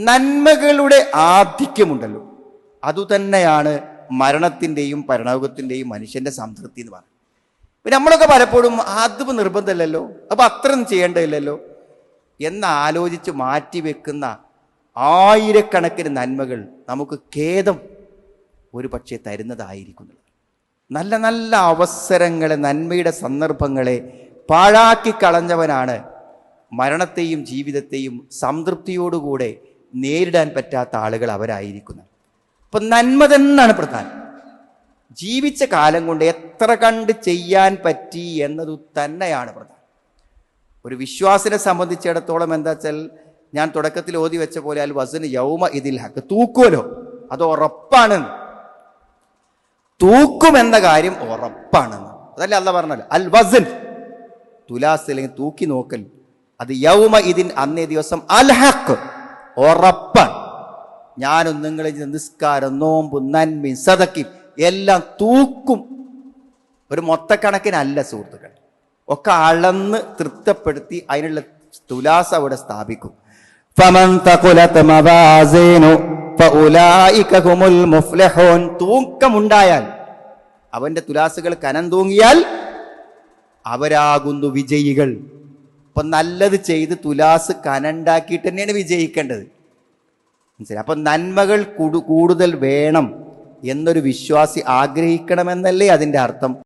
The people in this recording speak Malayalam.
നന്മകളുടെ ആധിക്യമുണ്ടല്ലോ, അതുതന്നെയാണ് മരണത്തിൻ്റെയും പരലോകത്തിൻ്റെയും മനുഷ്യന്റെ സംതൃപ്തി എന്ന് പറയുന്നത്. പിന്നെ നമ്മളൊക്കെ പലപ്പോഴും അതിപ്പോൾ നിർബന്ധമില്ലല്ലോ, അപ്പം അത്രയൊന്നും ചെയ്യേണ്ടതില്ലല്ലോ എന്നാലോചിച്ച് മാറ്റിവെക്കുന്ന ആയിരക്കണക്കിന് നന്മകൾ നമുക്ക് ഖേദം ഒരു പക്ഷേ തരുന്നതായിരിക്കുന്നു. നല്ല നല്ല അവസരങ്ങളെ, നന്മയുടെ സന്ദർഭങ്ങളെ പാഴാക്കി കളഞ്ഞവനാണ് മരണത്തെയും ജീവിതത്തെയും സംതൃപ്തിയോടുകൂടെ നേരിടാൻ പറ്റാത്ത ആളുകൾ അവരായിരിക്കുന്നത്. അപ്പം നന്മ തന്നെയാണ് പ്രധാനം. ജീവിച്ച കാലം കൊണ്ട് എത്ര കണ്ട് ചെയ്യാൻ പറ്റി എന്നത് തന്നെയാണ് പ്രധാനം. ഒരു വിശ്വാസിനെ സംബന്ധിച്ചിടത്തോളം എന്താ വെച്ചാൽ, ഞാൻ തുടക്കത്തിൽ ഓതി വെച്ച പോലെ അൽ വസ്ന് യൗമ ഇതിൽ ഹക്ക്, തൂക്കുമല്ലോ, അത് ഉറപ്പാണെന്ന്. തൂക്കുമെന്ന കാര്യം ഉറപ്പാണെന്ന്, അതല്ലേ അള്ളാഹ് പറഞ്ഞത്. അൽ വസ്ൻ തുലാസ് അല്ലെങ്കിൽ തൂക്കി നോക്കൽ, അത് യൗമ ഇതിൻ അന്നേ ദിവസം അൽ ഹക്ക് ഉറപ്പാണ്. ഞാനും നിങ്ങളെ നിസ്കാരം, നോമ്പും, നന്മയും, സദക്കയും എല്ലാം തൂക്കും. ഒരു മൊത്തക്കണക്കിനല്ല സുഹൃത്തുക്കൾ, ഒക്കെ അളന്ന് തൃപ്തപ്പെടുത്തി അതിനുള്ള തുലാസ് അവിടെ സ്ഥാപിക്കും. ഫമൻ തഖുലത് മവാസിനു ഫഉലൈക ഹുമുൽ മുഫ്ലിഹൂൻ. തൂക്കമുണ്ടായാൽ, അവന്റെ തുലാസുകൾ കനം തൂങ്ങിയാൽ അവരാകുന്നു വിജയികൾ. അപ്പൊ നല്ലത് ചെയ്ത് തുലാസ് കനണ്ടാക്കിയിട്ട് തന്നെയാണ് വിജയിക്കേണ്ടത്, മനസ്സിലായി? അപ്പൊ നന്മകൾ കൂടുതൽ വേണം എന്നൊരു വിശ്വാസി ആഗ്രഹിക്കണമെന്നല്ലേ അതിൻ്റെ അർത്ഥം.